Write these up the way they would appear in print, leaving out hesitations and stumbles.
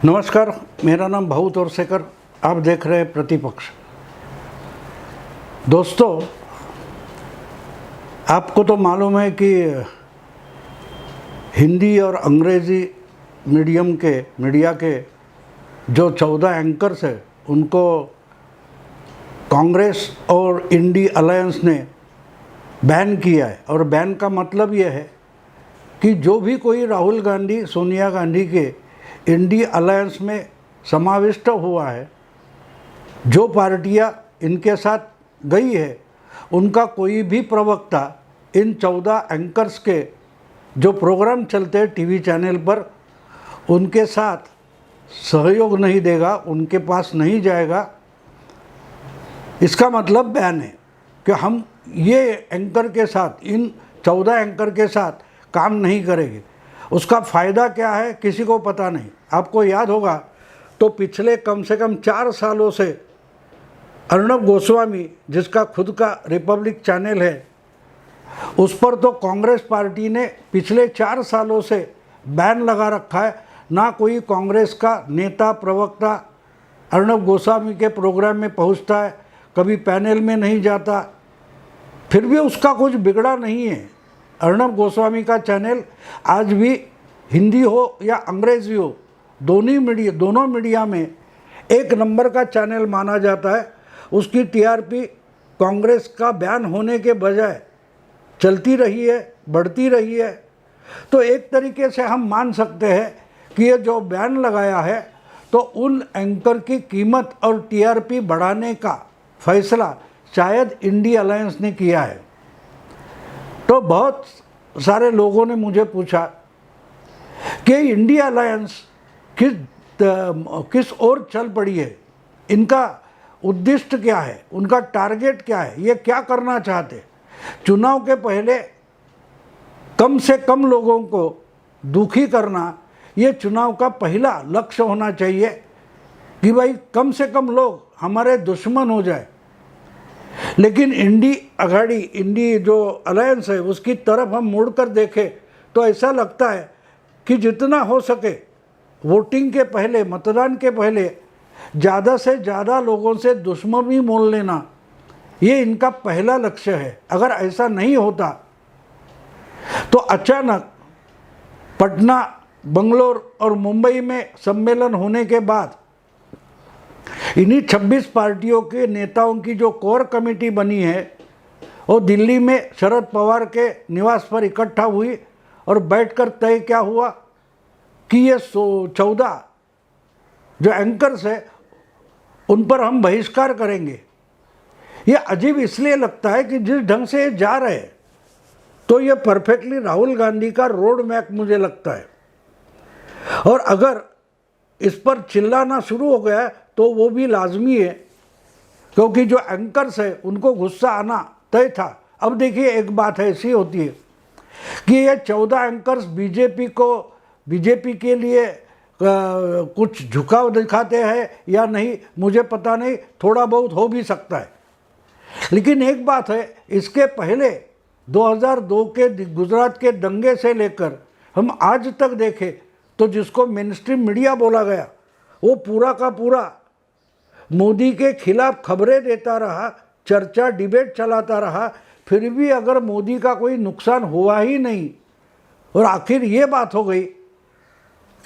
नमस्कार, मेरा नाम भाऊ तोरसेकर। आप देख रहे हैं प्रतिपक्ष। दोस्तों, आपको तो मालूम है कि हिंदी और अंग्रेज़ी मीडिया के जो 14 एंकर्स हैं उनको कांग्रेस और इंडी अलायंस ने बैन किया है। और बैन का मतलब ये है कि जो भी कोई राहुल गांधी, सोनिया गांधी के इंडी अलायंस में समाविष्ट हुआ है, जो पार्टियां इनके साथ गई है, उनका कोई भी प्रवक्ता इन 14 एंकर्स के जो प्रोग्राम चलते हैं टीवी चैनल पर, उनके साथ सहयोग नहीं देगा, उनके पास नहीं जाएगा। इसका मतलब बैन है कि हम ये एंकर के साथ, इन 14 एंकर के साथ काम नहीं करेंगे। उसका फ़ायदा क्या है किसी को पता नहीं। आपको याद होगा तो पिछले कम से कम 4 सालों से अर्णब गोस्वामी, जिसका खुद का रिपब्लिक चैनल है, उस पर तो कांग्रेस पार्टी ने पिछले 4 सालों से बैन लगा रखा है। ना कोई कांग्रेस का नेता प्रवक्ता अर्णब गोस्वामी के प्रोग्राम में पहुंचता है, कभी पैनल में नहीं जाता। फिर भी उसका कुछ बिगड़ा नहीं है। अर्णब गोस्वामी का चैनल आज भी हिंदी हो या अंग्रेजी हो, दोनों मीडिया में एक नंबर का चैनल माना जाता है। उसकी टीआरपी कांग्रेस का बैन होने के बजाय चलती रही है, बढ़ती रही है। तो एक तरीके से हम मान सकते हैं कि ये जो बैन लगाया है तो उन एंकर की कीमत और टीआरपी बढ़ाने का फैसला शायद इंडी अलायंस ने किया है। तो बहुत सारे लोगों ने मुझे पूछा कि इंडी अलायंस किस ओर चल पड़ी है, इनका उद्देश्य क्या है, उनका टारगेट क्या है, ये क्या करना चाहते। चुनाव के पहले कम से कम लोगों को दुखी करना, ये चुनाव का पहला लक्ष्य होना चाहिए कि भाई कम से कम लोग हमारे दुश्मन हो जाए। लेकिन इंडी जो अलायंस है उसकी तरफ हम मुड़कर देखें तो ऐसा लगता है कि जितना हो सके वोटिंग के पहले, मतदान के पहले ज़्यादा से ज़्यादा लोगों से दुश्मनी मोल लेना, ये इनका पहला लक्ष्य है। अगर ऐसा नहीं होता तो अचानक पटना, बंगलोर और मुंबई में सम्मेलन होने के बाद इन्हीं 26 पार्टियों के नेताओं की जो कोर कमेटी बनी है वो दिल्ली में शरद पवार के निवास पर इकट्ठा हुई और बैठकर तय क्या हुआ कि ये 14 जो एंकर्स है उन पर हम बहिष्कार करेंगे। ये अजीब इसलिए लगता है कि जिस ढंग से ये जा रहे हैं तो ये परफेक्टली राहुल गांधी का रोड मैप मुझे लगता है। और अगर इस पर चिल्लाना शुरू हो गया तो वो भी लाजमी है, क्योंकि जो एंकर्स है उनको गुस्सा आना तय था। अब देखिए, एक बात ऐसी होती है कि ये 14 एंकर्स बीजेपी के लिए कुछ झुकाव दिखाते हैं या नहीं मुझे पता नहीं, थोड़ा बहुत हो भी सकता है। लेकिन एक बात है, इसके पहले 2002 के गुजरात के दंगे से लेकर हम आज तक देखें तो जिसको मेनस्ट्रीम मीडिया बोला गया वो पूरा का पूरा मोदी के खिलाफ खबरें देता रहा, चर्चा डिबेट चलाता रहा। फिर भी अगर मोदी का कोई नुकसान हुआ ही नहीं, और आखिर ये बात हो गई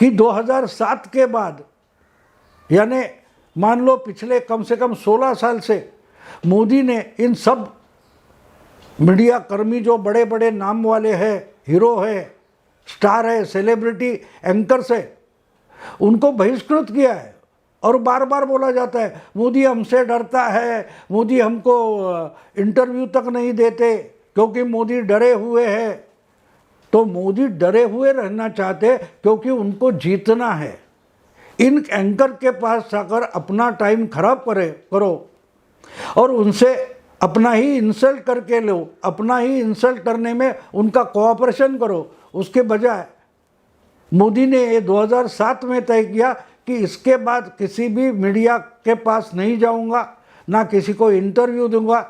कि 2007 के बाद, यानी मान लो पिछले कम से कम 16 साल से मोदी ने इन सब मीडिया कर्मी जो बड़े बड़े नाम वाले हैं, हीरो है, स्टार है, सेलिब्रिटी एंकर्स है, उनको बहिष्कृत किया है। और बार बार बोला जाता है मोदी हमसे डरता है, मोदी हमको इंटरव्यू तक नहीं देते क्योंकि मोदी डरे हुए हैं। तो मोदी डरे हुए रहना चाहते क्योंकि उनको जीतना है। इन एंकर के पास जाकर अपना टाइम खराब करो और उनसे अपना ही इंसल्ट करके लो, अपना ही इंसल्ट करने में उनका कोऑपरेशन करो। उसके बजाय मोदी ने ये 2007 में तय किया कि इसके बाद किसी भी मीडिया के पास नहीं जाऊंगा, ना किसी को इंटरव्यू दूंगा।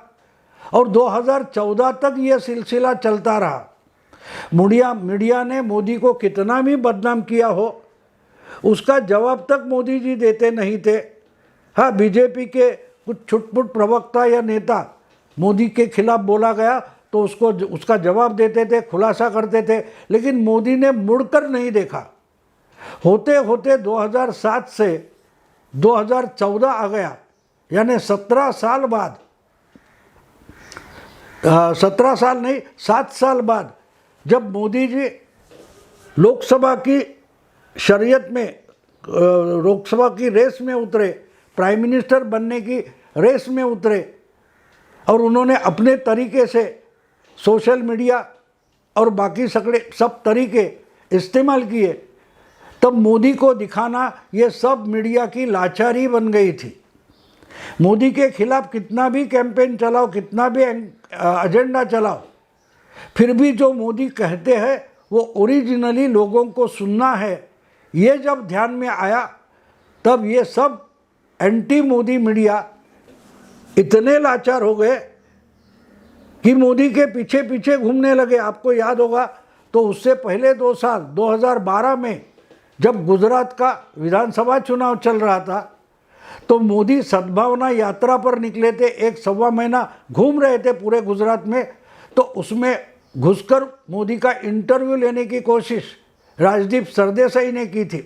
और 2014 तक ये सिलसिला चलता रहा। मीडिया ने मोदी को कितना भी बदनाम किया हो, उसका जवाब तक मोदी जी देते नहीं थे। हाँ, बीजेपी के कुछ छुटपुट प्रवक्ता या नेता मोदी के खिलाफ बोला गया तो उसका जवाब देते थे, खुलासा करते थे, लेकिन मोदी ने मुड़कर नहीं देखा। होते होते 2007 से 2014 आ गया, यानी 17 साल बाद, 17 साल नहीं 7 साल बाद जब मोदी जी लोकसभा की शरीयत में, लोकसभा की रेस में उतरे, प्राइम मिनिस्टर बनने की रेस में उतरे और उन्होंने अपने तरीके से सोशल मीडिया और बाकी सब तरीके इस्तेमाल किए, तब मोदी को दिखाना ये सब मीडिया की लाचारी बन गई थी। मोदी के खिलाफ कितना भी कैंपेन चलाओ, कितना भी एजेंडा चलाओ, फिर भी जो मोदी कहते हैं वो ओरिजिनली लोगों को सुनना है। ये जब ध्यान में आया तब ये सब एंटी मोदी मीडिया इतने लाचार हो गए कि मोदी के पीछे पीछे घूमने लगे। आपको याद होगा तो उससे पहले 2 साल 2012 में जब गुजरात का विधानसभा चुनाव चल रहा था तो मोदी सद्भावना यात्रा पर निकले थे, 1-1.25 महीना घूम रहे थे पूरे गुजरात में, तो उसमें घुसकर मोदी का इंटरव्यू लेने की कोशिश राजदीप सरदेसाई ने की थी,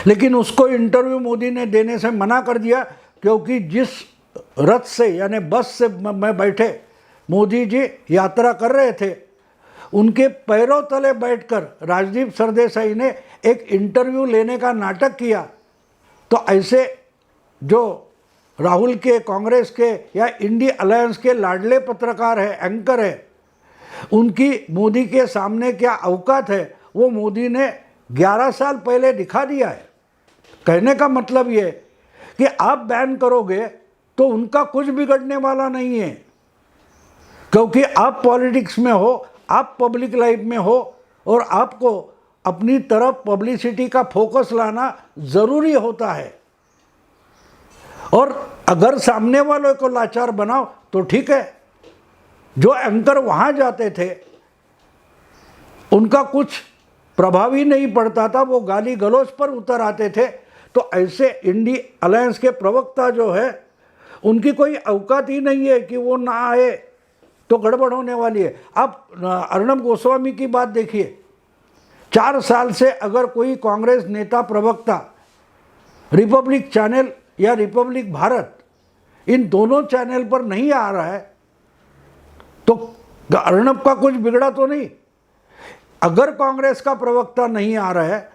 लेकिन उसको इंटरव्यू मोदी ने देने से मना कर दिया, क्योंकि जिस रथ से यानी बस से मैं बैठे मोदी जी यात्रा कर रहे थे, उनके पैरों तले बैठकर राजदीप सरदेसाई ने एक इंटरव्यू लेने का नाटक किया। तो ऐसे जो राहुल के, कांग्रेस के या इंडी अलायंस के लाडले पत्रकार है, एंकर है, उनकी मोदी के सामने क्या औकात है वो मोदी ने 11 साल पहले दिखा दिया है। कहने का मतलब ये कि आप बैन करोगे तो उनका कुछ बिगड़ने वाला नहीं है, क्योंकि आप पॉलिटिक्स में हो, आप पब्लिक लाइफ में हो और आपको अपनी तरफ पब्लिसिटी का फोकस लाना ज़रूरी होता है। और अगर सामने वालों को लाचार बनाओ तो ठीक है। जो एंकर वहाँ जाते थे उनका कुछ प्रभाव ही नहीं पड़ता था, वो गाली गलौज पर उतर आते थे। तो ऐसे इंडी अलायंस के प्रवक्ता जो है उनकी कोई औकात ही नहीं है कि वो ना आए तो गड़बड़ होने वाली है। आप अर्णब गोस्वामी की बात देखिए, 4 साल से अगर कोई कांग्रेस नेता प्रवक्ता रिपब्लिक चैनल या रिपब्लिक भारत, इन दोनों चैनल पर नहीं आ रहा है तो अर्णब का कुछ बिगड़ा तो नहीं। अगर कांग्रेस का प्रवक्ता नहीं आ रहा है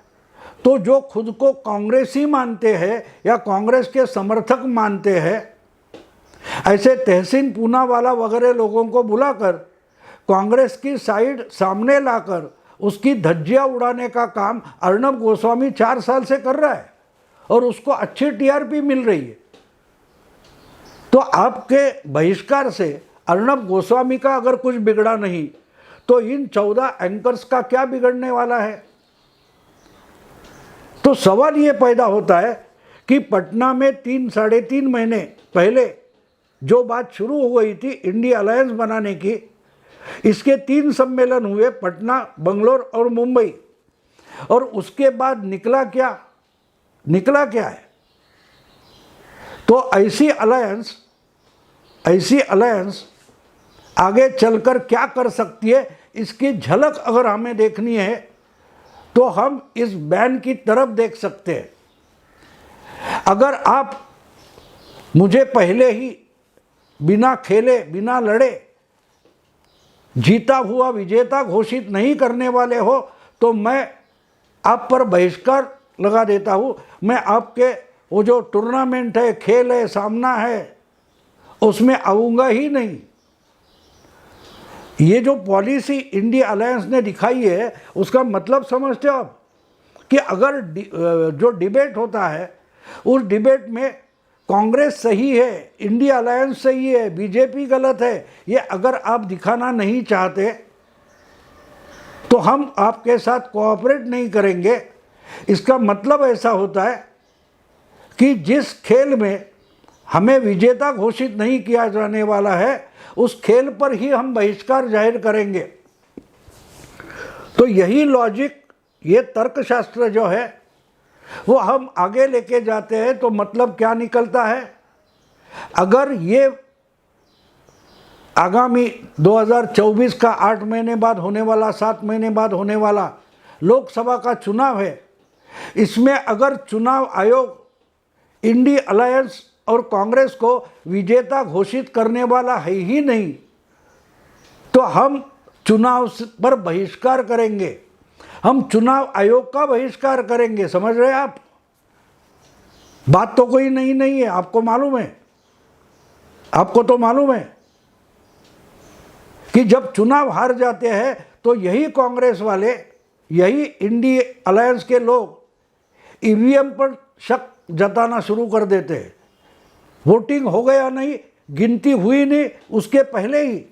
तो जो खुद को कांग्रेसी मानते हैं या कांग्रेस के समर्थक मानते हैं, ऐसे तहसीन पूनावाला वगैरह लोगों को बुलाकर कांग्रेस की साइड सामने लाकर उसकी धज्जियां उड़ाने का काम अर्णब गोस्वामी 4 साल से कर रहा है और उसको अच्छी टीआरपी मिल रही है। तो आपके बहिष्कार से अर्णब गोस्वामी का अगर कुछ बिगड़ा नहीं तो इन 14 एंकर्स का क्या बिगड़ने वाला है। तो सवाल ये पैदा होता है कि पटना में 3-3.5 महीने पहले जो बात शुरू हो गई थी इंडिया अलायंस बनाने की, इसके 3 सम्मेलन हुए, पटना, बंगलोर और मुंबई, और उसके बाद निकला क्या है। तो ऐसी अलायंस आगे चलकर क्या कर सकती है, इसकी झलक अगर हमें देखनी है तो हम इस बैन की तरफ देख सकते हैं। अगर आप मुझे पहले ही बिना खेले, बिना लड़े जीता हुआ विजेता घोषित नहीं करने वाले हो तो मैं आप पर बहिष्कार लगा देता हूँ। मैं आपके वो जो टूर्नामेंट है, खेल है, सामना है, उसमें आऊँगा ही नहीं। ये जो पॉलिसी इंडिया अलायंस ने दिखाई है उसका मतलब समझते हो आप, कि अगर जो डिबेट होता है उस डिबेट में कांग्रेस सही है, इंडिया अलायंस सही है, बीजेपी गलत है, ये अगर आप दिखाना नहीं चाहते तो हम आपके साथ कोऑपरेट नहीं करेंगे। इसका मतलब ऐसा होता है कि जिस खेल में हमें विजेता घोषित नहीं किया जाने वाला है उस खेल पर ही हम बहिष्कार जाहिर करेंगे। तो यही लॉजिक ये तर्कशास्त्र जो है वो हम आगे लेके जाते हैं तो मतलब क्या निकलता है, अगर ये आगामी 2024 का 8 महीने बाद होने वाला, 7 महीने बाद होने वाला लोकसभा का चुनाव है, इसमें अगर चुनाव आयोग इंडी अलायंस और कांग्रेस को विजेता घोषित करने वाला है ही नहीं, तो हम चुनाव पर बहिष्कार करेंगे, हम चुनाव आयोग का बहिष्कार करेंगे। समझ रहे हैं आप? बात तो कोई नहीं है, आपको मालूम है, आपको तो मालूम है कि जब चुनाव हार जाते हैं तो यही कांग्रेस वाले, यही इंडी अलायंस के लोग ईवीएम पर शक जताना शुरू कर देते हैं। वोटिंग हो गया नहीं, गिनती हुई नहीं, उसके पहले ही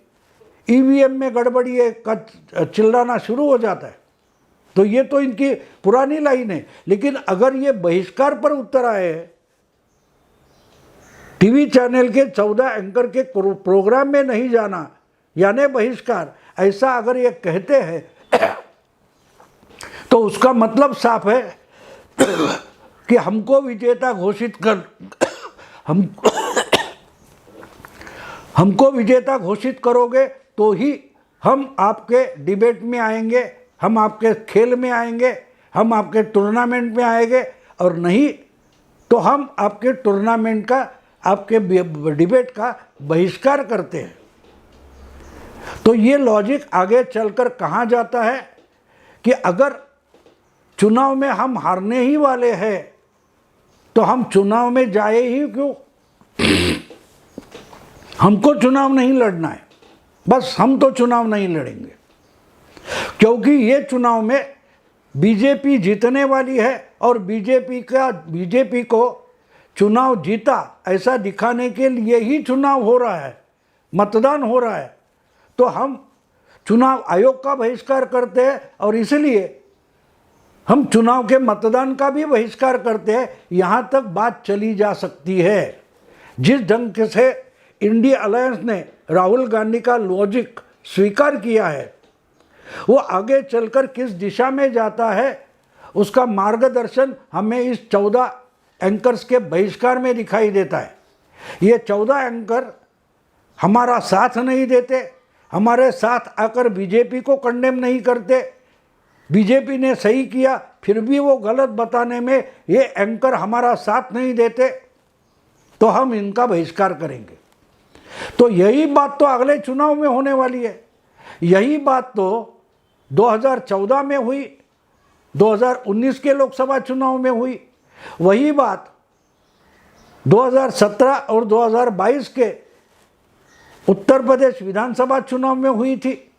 ईवीएम में गड़बड़ी है का चिल्लाना शुरू हो जाता है। तो ये तो इनकी पुरानी लाइन है। लेकिन अगर ये बहिष्कार पर उतर आए, टीवी चैनल के 14 एंकर के प्रोग्राम में नहीं जाना यानी बहिष्कार, ऐसा अगर ये कहते हैं तो उसका मतलब साफ है कि हमको विजेता घोषित कर, हमको विजेता घोषित करोगे तो ही हम आपके डिबेट में आएंगे, हम आपके खेल में आएंगे, हम आपके टूर्नामेंट में आएंगे, और नहीं तो हम आपके टूर्नामेंट का, आपके डिबेट का बहिष्कार करते हैं। तो ये लॉजिक आगे चलकर कहाँ जाता है कि अगर चुनाव में हम हारने ही वाले हैं तो हम चुनाव में जाए ही क्यों? हमको चुनाव नहीं लड़ना है, बस हम तो चुनाव नहीं लड़ेंगे, क्योंकि ये चुनाव में बीजेपी जीतने वाली है और बीजेपी को चुनाव जीता ऐसा दिखाने के लिए ही चुनाव हो रहा है, मतदान हो रहा है। तो हम चुनाव आयोग का बहिष्कार करते हैं और इसलिए हम चुनाव के मतदान का भी बहिष्कार करते हैं। यहाँ तक बात चली जा सकती है। जिस ढंग से इंडिया अलायंस ने राहुल गांधी का लॉजिक स्वीकार किया है, वो आगे चलकर किस दिशा में जाता है उसका मार्गदर्शन हमें इस 14 एंकर्स के बहिष्कार में दिखाई देता है। ये 14 एंकर हमारा साथ नहीं देते, हमारे साथ आकर बीजेपी को कंडेम नहीं करते, बीजेपी ने सही किया फिर भी वो गलत बताने में ये एंकर हमारा साथ नहीं देते, तो हम इनका बहिष्कार करेंगे। तो यही बात तो अगले चुनाव में होने वाली है। यही बात तो 2014 में हुई, 2019 के लोकसभा चुनाव में हुई, वही बात 2017 और 2022 के उत्तर प्रदेश विधानसभा चुनाव में हुई थी।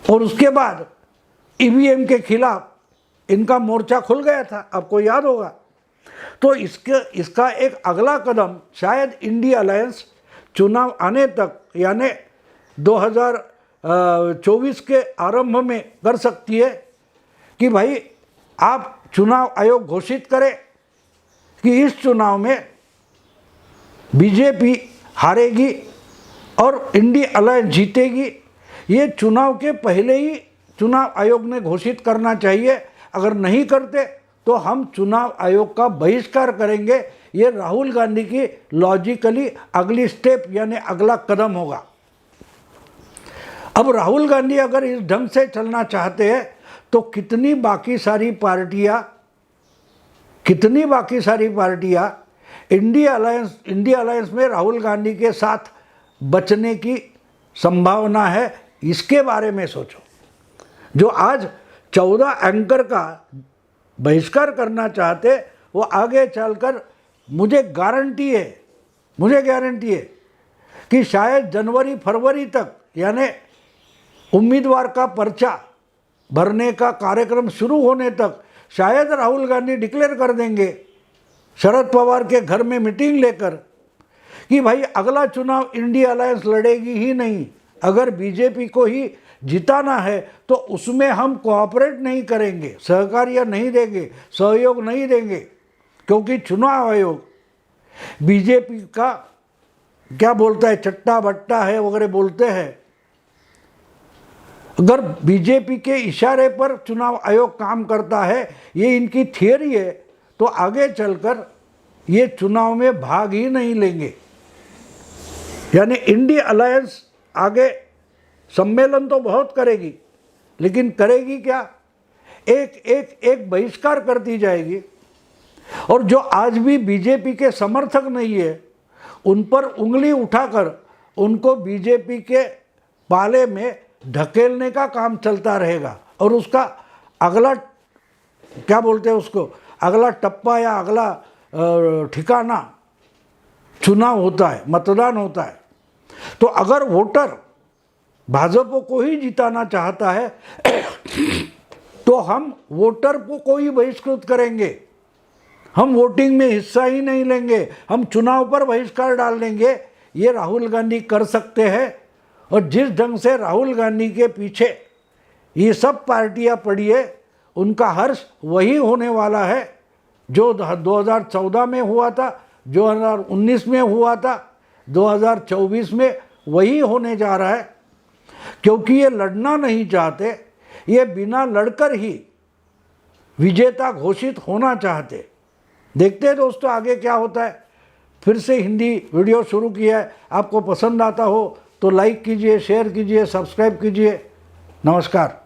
और उसके बाद ईवीएम के खिलाफ इनका मोर्चा खुल गया था, आपको याद होगा। तो इसका एक अगला कदम शायद इंडिया अलायंस चुनाव आने तक यानी 2024 के आरंभ में कर सकती है कि भाई आप चुनाव आयोग घोषित करें कि इस चुनाव में बीजेपी हारेगी और इंडिया अलायंस जीतेगी। ये चुनाव के पहले ही चुनाव आयोग ने घोषित करना चाहिए। अगर नहीं करते तो हम चुनाव आयोग का बहिष्कार करेंगे। ये राहुल गांधी की लॉजिकली अगली स्टेप यानी अगला कदम होगा। अब राहुल गांधी अगर इस ढंग से चलना चाहते हैं तो कितनी बाकी सारी पार्टियां इंडिया अलायंस में राहुल गांधी के साथ बचने की संभावना है, इसके बारे में सोचो। जो आज 14 एंकर का बहिष्कार करना चाहते वो आगे चलकर मुझे गारंटी है कि शायद जनवरी फरवरी तक यानी उम्मीदवार का पर्चा भरने का कार्यक्रम शुरू होने तक शायद राहुल गांधी डिक्लेयर कर देंगे शरद पवार के घर में मीटिंग लेकर कि भाई अगला चुनाव इंडिया अलायंस लड़ेगी ही नहीं। अगर बीजेपी को ही जिताना है तो उसमें हम कोऑपरेट नहीं करेंगे, सहकार्य नहीं देंगे, सहयोग नहीं देंगे, क्योंकि चुनाव आयोग बीजेपी का क्या बोलता है, चट्टा बट्टा है वगैरह बोलते हैं, अगर बीजेपी के इशारे पर चुनाव आयोग काम करता है, ये इनकी थियरी है, तो आगे चलकर ये चुनाव में भाग ही नहीं लेंगे। यानी इंडिया अलायंस आगे सम्मेलन तो बहुत करेगी, लेकिन करेगी क्या? एक बहिष्कार करती जाएगी। और जो आज भी बीजेपी के समर्थक नहीं है, उन पर उंगली उठाकर उनको बीजेपी के पाले में ढकेलने का काम चलता रहेगा। और उसका अगला क्या बोलते हैं उसको, अगला टप्पा या अगला ठिकाना चुनाव होता है, मतदान होता है। तो अगर वोटर भाजपा को ही जिताना चाहता है तो हम वोटर को ही बहिष्कृत करेंगे, हम वोटिंग में हिस्सा ही नहीं लेंगे, हम चुनाव पर बहिष्कार डाल देंगे। ये राहुल गांधी कर सकते हैं। और जिस ढंग से राहुल गांधी के पीछे ये सब पार्टियां पड़ी है, उनका हर्ष वही होने वाला है जो 2014 में हुआ था, 2019 में हुआ था, 2024 में वही होने जा रहा है। क्योंकि ये लड़ना नहीं चाहते, ये बिना लड़कर ही विजेता घोषित होना चाहते। देखते हैं दोस्तों आगे क्या होता है। फिर से हिंदी वीडियो शुरू किया है, आपको पसंद आता हो तो लाइक कीजिए, शेयर कीजिए, सब्सक्राइब कीजिए। नमस्कार।